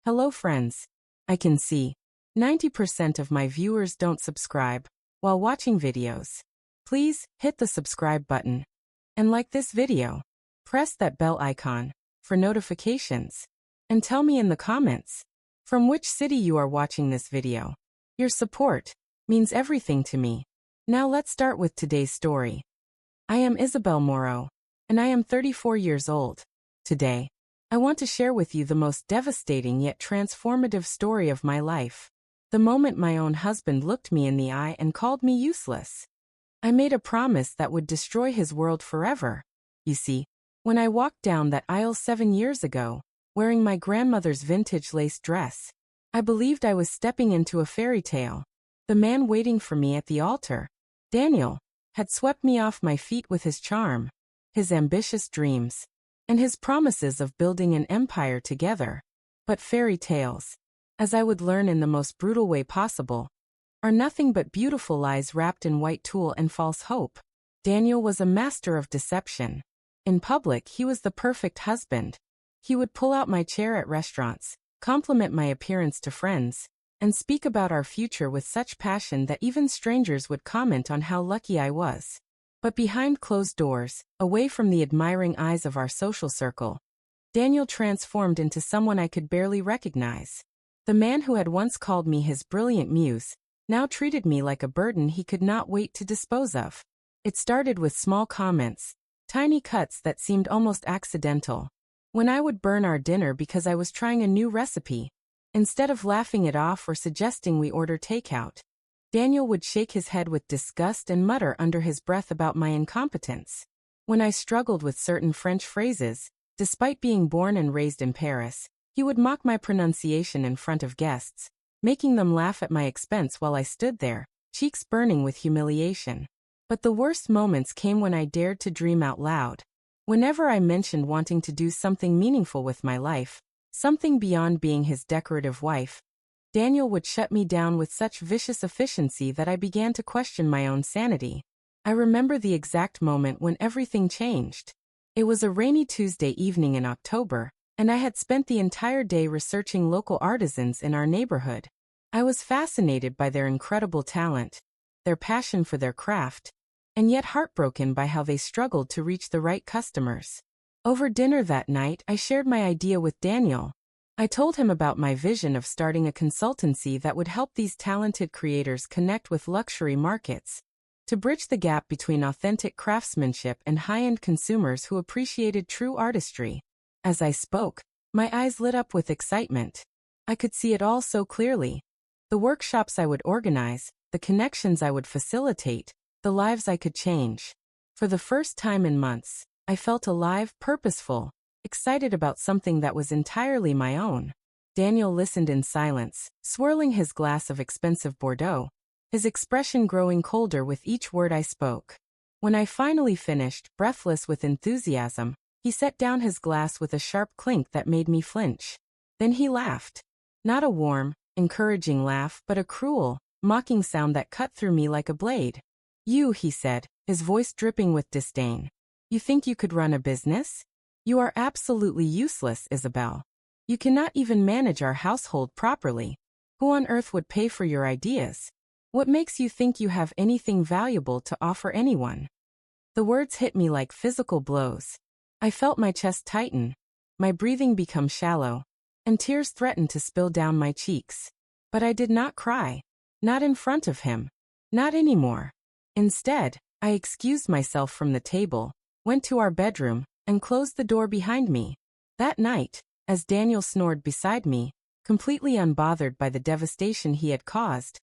Hello friends. I can see 90% of my viewers don't subscribe while watching videos. Please hit the subscribe button and like this video. Press that bell icon for notifications and tell me in the comments from which city you are watching this video. Your support means everything to me. Now let's start with today's story. I am Isabel Morrow, and I am 34 years old. Today, I want to share with you the most devastating yet transformative story of my life. The moment my own husband looked me in the eye and called me useless. I made a promise that would destroy his world forever. You see, when I walked down that aisle 7 years ago, wearing my grandmother's vintage lace dress, I believed I was stepping into a fairy tale. The man waiting for me at the altar, Daniel, had swept me off my feet with his charm, his ambitious dreams, and his promises of building an empire together. But fairy tales, as I would learn in the most brutal way possible, are nothing but beautiful lies wrapped in white tulle and false hope. Daniel was a master of deception. In public, he was the perfect husband. He would pull out my chair at restaurants, compliment my appearance to friends, and speak about our future with such passion that even strangers would comment on how lucky I was. But behind closed doors, away from the admiring eyes of our social circle, Daniel transformed into someone I could barely recognize. The man who had once called me his brilliant muse now treated me like a burden he could not wait to dispose of. It started with small comments, tiny cuts that seemed almost accidental. When I would burn our dinner because I was trying a new recipe, instead of laughing it off or suggesting we order takeout, Daniel would shake his head with disgust and mutter under his breath about my incompetence. When I struggled with certain French phrases, despite being born and raised in Paris, he would mock my pronunciation in front of guests, making them laugh at my expense while I stood there, cheeks burning with humiliation. But the worst moments came when I dared to dream out loud. Whenever I mentioned wanting to do something meaningful with my life, something beyond being his decorative wife, Daniel would shut me down with such vicious efficiency that I began to question my own sanity. I remember the exact moment when everything changed. It was a rainy Tuesday evening in October, and I had spent the entire day researching local artisans in our neighborhood. I was fascinated by their incredible talent, their passion for their craft, and yet heartbroken by how they struggled to reach the right customers. Over dinner that night, I shared my idea with Daniel. I told him about my vision of starting a consultancy that would help these talented creators connect with luxury markets, to bridge the gap between authentic craftsmanship and high-end consumers who appreciated true artistry. As I spoke, my eyes lit up with excitement. I could see it all so clearly. The workshops I would organize, the connections I would facilitate, the lives I could change. For the first time in months, I felt alive, purposeful, excited about something that was entirely my own. Daniel listened in silence, swirling his glass of expensive Bordeaux, his expression growing colder with each word I spoke. When I finally finished, breathless with enthusiasm, he set down his glass with a sharp clink that made me flinch. Then he laughed. Not a warm, encouraging laugh, but a cruel, mocking sound that cut through me like a blade. "You," he said, his voice dripping with disdain. "You think you could run a business? You are absolutely useless, Isabel. You cannot even manage our household properly. Who on earth would pay for your ideas? What makes you think you have anything valuable to offer anyone?" The words hit me like physical blows. I felt my chest tighten, my breathing become shallow, and tears threatened to spill down my cheeks. But I did not cry. Not in front of him. Not anymore. Instead, I excused myself from the table, went to our bedroom, and closed the door behind me. That night, as Daniel snored beside me, completely unbothered by the devastation he had caused,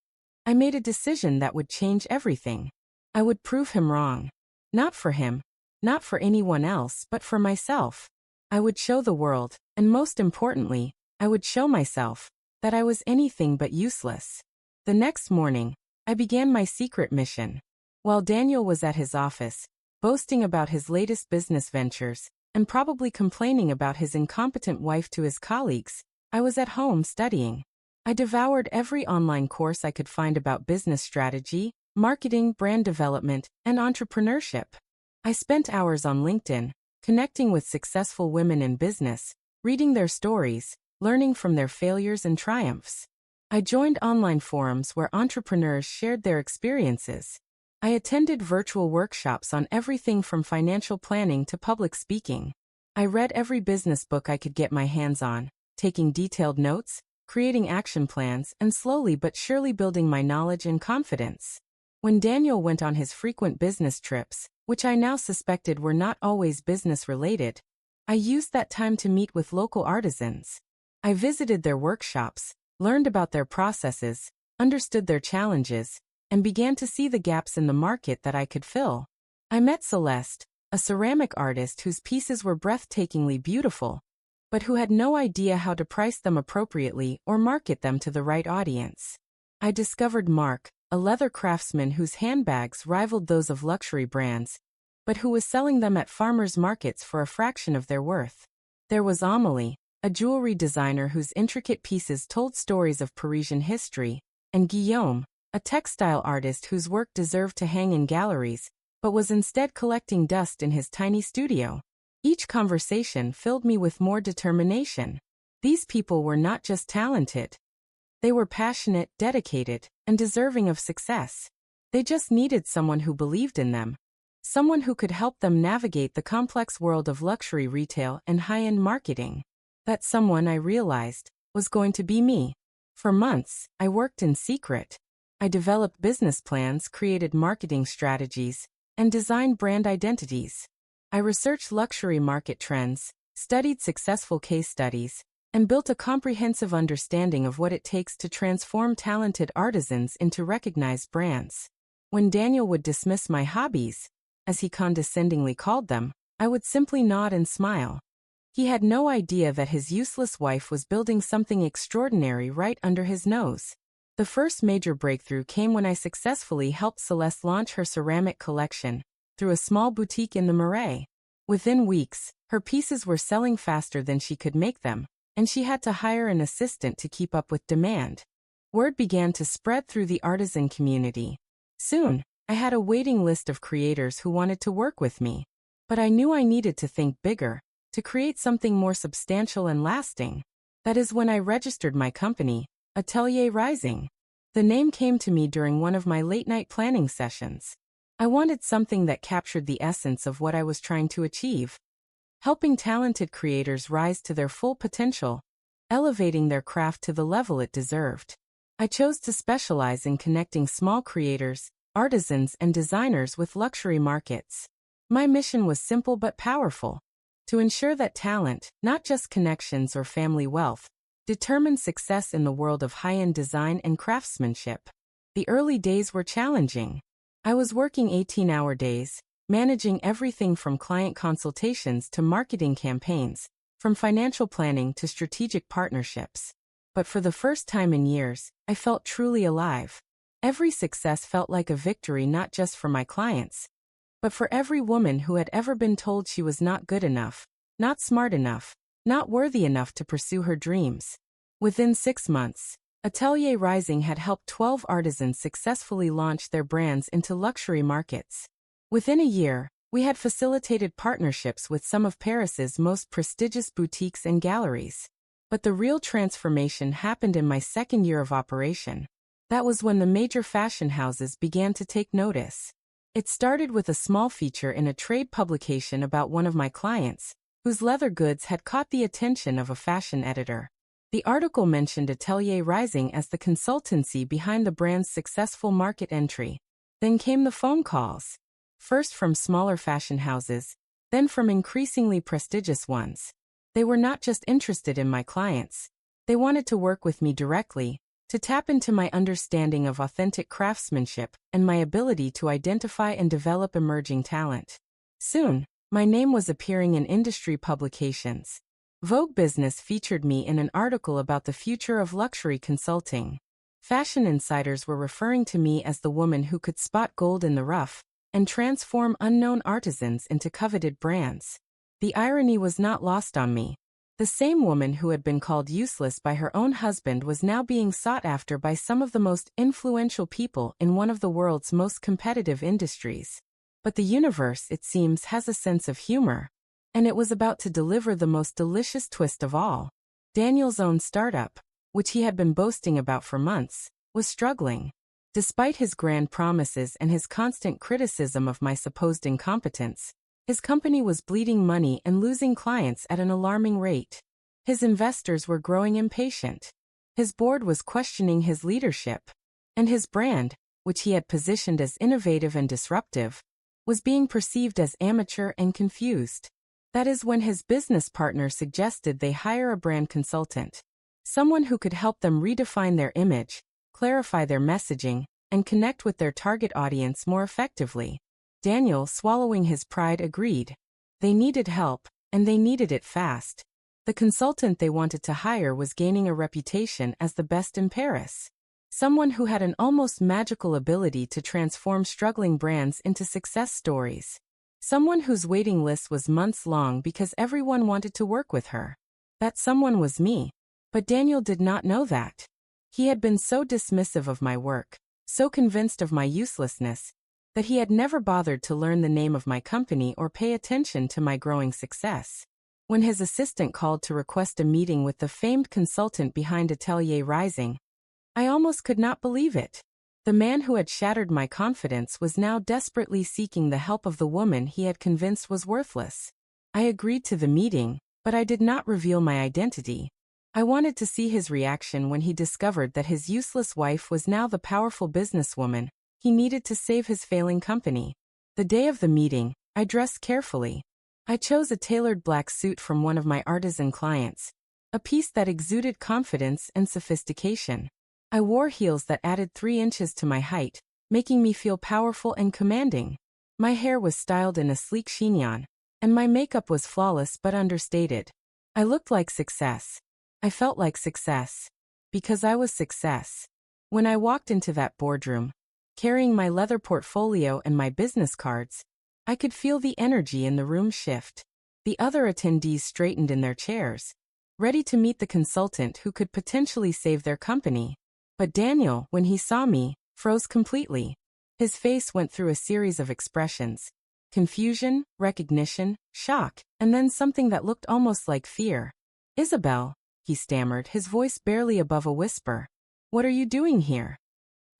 I made a decision that would change everything. I would prove him wrong. Not for him, not for anyone else, but for myself. I would show the world, and most importantly, I would show myself, that I was anything but useless. The next morning, I began my secret mission. While Daniel was at his office, boasting about his latest business ventures, and probably complaining about his incompetent wife to his colleagues, I was at home studying. I devoured every online course I could find about business strategy, marketing, brand development, and entrepreneurship. I spent hours on LinkedIn, connecting with successful women in business, reading their stories, learning from their failures and triumphs. I joined online forums where entrepreneurs shared their experiences. I attended virtual workshops on everything from financial planning to public speaking. I read every business book I could get my hands on, taking detailed notes, creating action plans, and slowly but surely building my knowledge and confidence. When Daniel went on his frequent business trips, which I now suspected were not always business-related, I used that time to meet with local artisans. I visited their workshops, learned about their processes, understood their challenges, and began to see the gaps in the market that I could fill. I met Celeste, a ceramic artist whose pieces were breathtakingly beautiful, but who had no idea how to price them appropriately or market them to the right audience. I discovered Mark, a leather craftsman whose handbags rivaled those of luxury brands, but who was selling them at farmers' markets for a fraction of their worth. There was Amélie, a jewelry designer whose intricate pieces told stories of Parisian history, and Guillaume, a textile artist whose work deserved to hang in galleries, but was instead collecting dust in his tiny studio. Each conversation filled me with more determination. These people were not just talented. They were passionate, dedicated, and deserving of success. They just needed someone who believed in them. Someone who could help them navigate the complex world of luxury retail and high-end marketing. That someone, I realized, was going to be me. For months, I worked in secret. I developed business plans, created marketing strategies, and designed brand identities. I researched luxury market trends, studied successful case studies, and built a comprehensive understanding of what it takes to transform talented artisans into recognized brands. When Daniel would dismiss my hobbies, as he condescendingly called them, I would simply nod and smile. He had no idea that his useless wife was building something extraordinary right under his nose. The first major breakthrough came when I successfully helped Celeste launch her ceramic collection through a small boutique in the Marais. Within weeks, her pieces were selling faster than she could make them, and she had to hire an assistant to keep up with demand. Word began to spread through the artisan community. Soon, I had a waiting list of creators who wanted to work with me. But I knew I needed to think bigger, to create something more substantial and lasting. That is when I registered my company, Atelier Rising. The name came to me during one of my late-night planning sessions. I wanted something that captured the essence of what I was trying to achieve. Helping talented creators rise to their full potential, elevating their craft to the level it deserved. I chose to specialize in connecting small creators, artisans, and designers with luxury markets. My mission was simple but powerful: to ensure that talent, not just connections or family wealth, determined success in the world of high-end design and craftsmanship. The early days were challenging. I was working 18-hour days, managing everything from client consultations to marketing campaigns, from financial planning to strategic partnerships. But for the first time in years, I felt truly alive. Every success felt like a victory, not just for my clients, but for every woman who had ever been told she was not good enough, not smart enough, not worthy enough to pursue her dreams. Within 6 months, Atelier Rising had helped 12 artisans successfully launch their brands into luxury markets. Within a year, we had facilitated partnerships with some of Paris's most prestigious boutiques and galleries. But the real transformation happened in my second year of operation. That was when the major fashion houses began to take notice. It started with a small feature in a trade publication about one of my clients, whose leather goods had caught the attention of a fashion editor. The article mentioned Atelier Rising as the consultancy behind the brand's successful market entry. Then came the phone calls. First from smaller fashion houses, then from increasingly prestigious ones. They were not just interested in my clients. They wanted to work with me directly, to tap into my understanding of authentic craftsmanship and my ability to identify and develop emerging talent. Soon, my name was appearing in industry publications. Vogue Business featured me in an article about the future of luxury consulting. Fashion insiders were referring to me as the woman who could spot gold in the rough and transform unknown artisans into coveted brands. The irony was not lost on me. The same woman who had been called useless by her own husband was now being sought after by some of the most influential people in one of the world's most competitive industries. But the universe, it seems, has a sense of humor. And it was about to deliver the most delicious twist of all. Daniel's own startup, which he had been boasting about for months, was struggling. Despite his grand promises and his constant criticism of my supposed incompetence, his company was bleeding money and losing clients at an alarming rate. His investors were growing impatient. His board was questioning his leadership. And his brand, which he had positioned as innovative and disruptive, was being perceived as amateur and confused. That is when his business partner suggested they hire a brand consultant, someone who could help them redefine their image, clarify their messaging, and connect with their target audience more effectively. Daniel, swallowing his pride, agreed. They needed help, and they needed it fast. The consultant they wanted to hire was gaining a reputation as the best in Paris. Someone who had an almost magical ability to transform struggling brands into success stories. Someone whose waiting list was months long because everyone wanted to work with her. That someone was me. But Daniel did not know that. He had been so dismissive of my work, so convinced of my uselessness, that he had never bothered to learn the name of my company or pay attention to my growing success. When his assistant called to request a meeting with the famed consultant behind Atelier Rising, I almost could not believe it. The man who had shattered my confidence was now desperately seeking the help of the woman he had convinced was worthless. I agreed to the meeting, but I did not reveal my identity. I wanted to see his reaction when he discovered that his useless wife was now the powerful businesswoman he needed to save his failing company. The day of the meeting, I dressed carefully. I chose a tailored black suit from one of my artisan clients, a piece that exuded confidence and sophistication. I wore heels that added 3 inches to my height, making me feel powerful and commanding. My hair was styled in a sleek chignon, and my makeup was flawless but understated. I looked like success. I felt like success. Because I was success. When I walked into that boardroom, carrying my leather portfolio and my business cards, I could feel the energy in the room shift. The other attendees straightened in their chairs, ready to meet the consultant who could potentially save their company. But Daniel, when he saw me, froze completely. His face went through a series of expressions: confusion, recognition, shock, and then something that looked almost like fear. "Isabel," he stammered, his voice barely above a whisper. "What are you doing here?"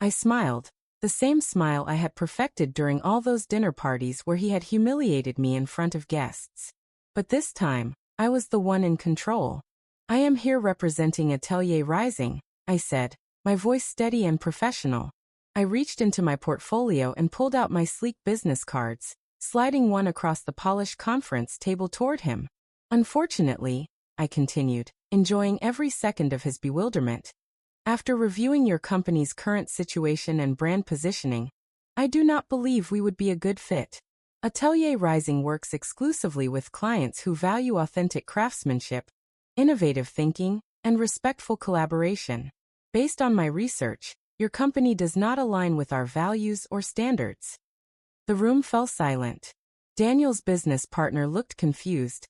I smiled, the same smile I had perfected during all those dinner parties where he had humiliated me in front of guests. But this time, I was the one in control. "I am here representing Atelier Rising," I said, my voice steady and professional. I reached into my portfolio and pulled out my sleek business cards, sliding one across the polished conference table toward him. "Unfortunately," I continued, enjoying every second of his bewilderment, "after reviewing your company's current situation and brand positioning, I do not believe we would be a good fit. Atelier Rising works exclusively with clients who value authentic craftsmanship, innovative thinking, and respectful collaboration. Based on my research, your company does not align with our values or standards." The room fell silent. Daniel's business partner looked confused,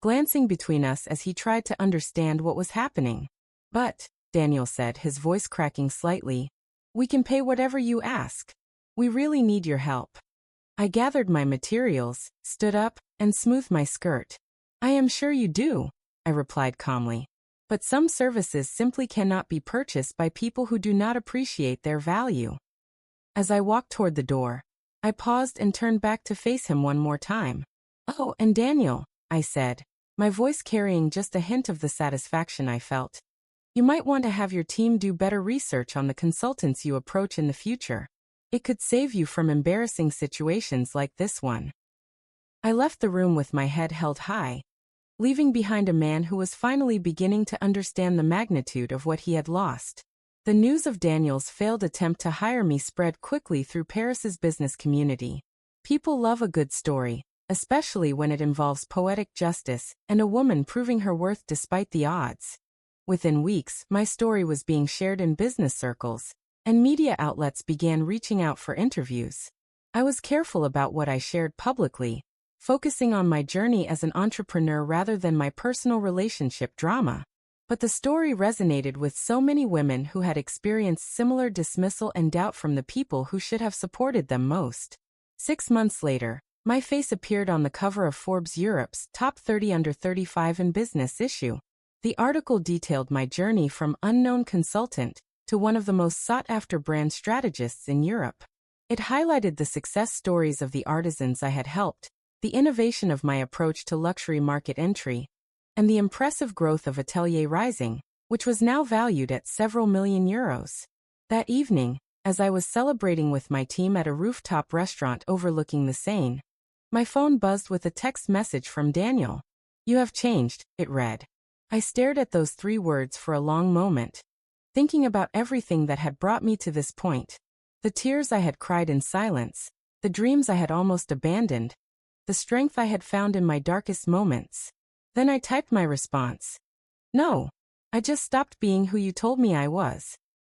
glancing between us as he tried to understand what was happening. "But," Daniel said, his voice cracking slightly, "we can pay whatever you ask. We really need your help." I gathered my materials, stood up, and smoothed my skirt. "I am sure you do," I replied calmly. "But some services simply cannot be purchased by people who do not appreciate their value." As I walked toward the door, I paused and turned back to face him one more time. "Oh, and Daniel," I said, my voice carrying just a hint of the satisfaction I felt, "you might want to have your team do better research on the consultants you approach in the future. It could save you from embarrassing situations like this one." I left the room with my head held high, leaving behind a man who was finally beginning to understand the magnitude of what he had lost. The news of Daniel's failed attempt to hire me spread quickly through Paris's business community. People love a good story, especially when it involves poetic justice and a woman proving her worth despite the odds. Within weeks, my story was being shared in business circles, and media outlets began reaching out for interviews. I was careful about what I shared publicly, focusing on my journey as an entrepreneur rather than my personal relationship drama. But the story resonated with so many women who had experienced similar dismissal and doubt from the people who should have supported them most. 6 months later, my face appeared on the cover of Forbes Europe's Top 30 Under 35 in Business issue. The article detailed my journey from unknown consultant to one of the most sought-after brand strategists in Europe. It highlighted the success stories of the artisans I had helped, the innovation of my approach to luxury market entry, and the impressive growth of Atelier Rising, which was now valued at several million euros. That evening, as I was celebrating with my team at a rooftop restaurant overlooking the Seine, my phone buzzed with a text message from Daniel. "You have changed," it read. I stared at those 3 words for a long moment, thinking about everything that had brought me to this point. The tears I had cried in silence, the dreams I had almost abandoned, the strength I had found in my darkest moments. Then I typed my response. "No, I just stopped being who you told me I was."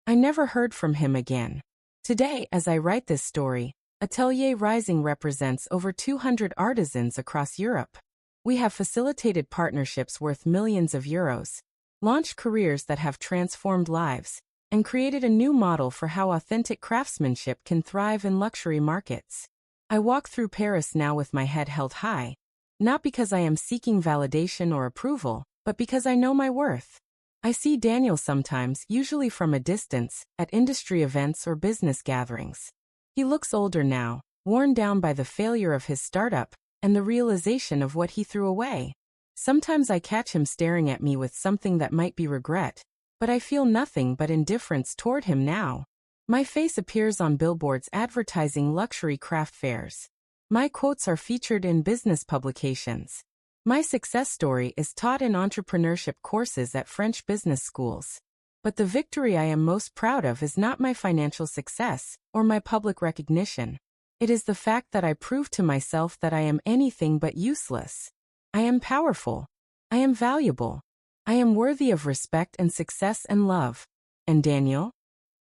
I never heard from him again. Today, as I write this story, Atelier Rising represents over 200 artisans across Europe. We have facilitated partnerships worth millions of euros, launched careers that have transformed lives, and created a new model for how authentic craftsmanship can thrive in luxury markets. I walk through Paris now with my head held high, not because I am seeking validation or approval, but because I know my worth. I see Daniel sometimes, usually from a distance, at industry events or business gatherings. He looks older now, worn down by the failure of his startup and the realization of what he threw away. Sometimes I catch him staring at me with something that might be regret, but I feel nothing but indifference toward him now. My face appears on billboards advertising luxury craft fairs. My quotes are featured in business publications. My success story is taught in entrepreneurship courses at French business schools. But the victory I am most proud of is not my financial success or my public recognition. It is the fact that I proved to myself that I am anything but useless. I am powerful. I am valuable. I am worthy of respect and success and love. And Daniel?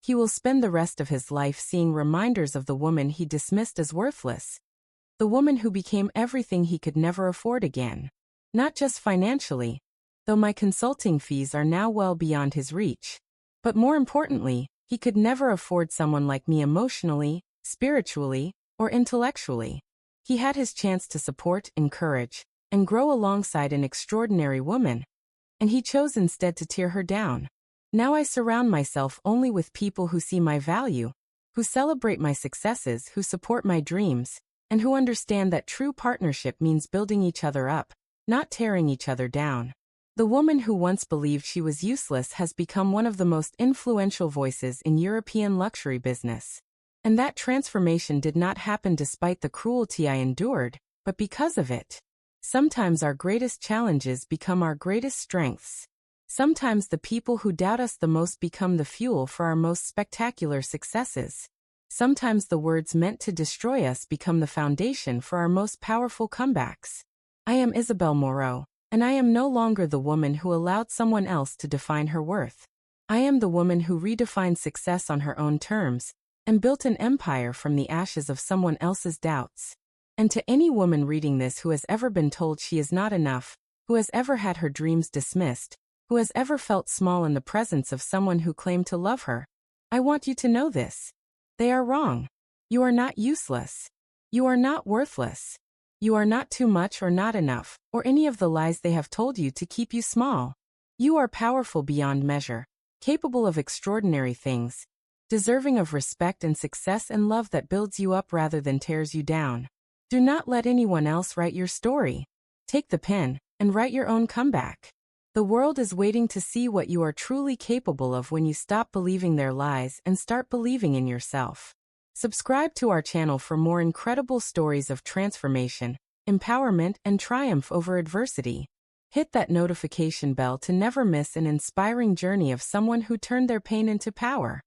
He will spend the rest of his life seeing reminders of the woman he dismissed as worthless. The woman who became everything he could never afford again. Not just financially, though my consulting fees are now well beyond his reach. But more importantly, he could never afford someone like me emotionally, spiritually, or intellectually. He had his chance to support, encourage, and grow alongside an extraordinary woman, and he chose instead to tear her down. Now I surround myself only with people who see my value, who celebrate my successes, who support my dreams, and who understand that true partnership means building each other up, not tearing each other down. The woman who once believed she was useless has become one of the most influential voices in European luxury business. And that transformation did not happen despite the cruelty I endured, but because of it. Sometimes our greatest challenges become our greatest strengths. Sometimes the people who doubt us the most become the fuel for our most spectacular successes. Sometimes the words meant to destroy us become the foundation for our most powerful comebacks. I am Isabelle Moreau, and I am no longer the woman who allowed someone else to define her worth. I am the woman who redefined success on her own terms and built an empire from the ashes of someone else's doubts. And to any woman reading this who has ever been told she is not enough, who has ever had her dreams dismissed, who has ever felt small in the presence of someone who claimed to love her, I want you to know this. They are wrong. You are not useless. You are not worthless. You are not too much or not enough, or any of the lies they have told you to keep you small. You are powerful beyond measure, capable of extraordinary things, deserving of respect and success and love that builds you up rather than tears you down. Do not let anyone else write your story. Take the pen and write your own comeback. The world is waiting to see what you are truly capable of when you stop believing their lies and start believing in yourself. Subscribe to our channel for more incredible stories of transformation, empowerment, and triumph over adversity. Hit that notification bell to never miss an inspiring journey of someone who turned their pain into power.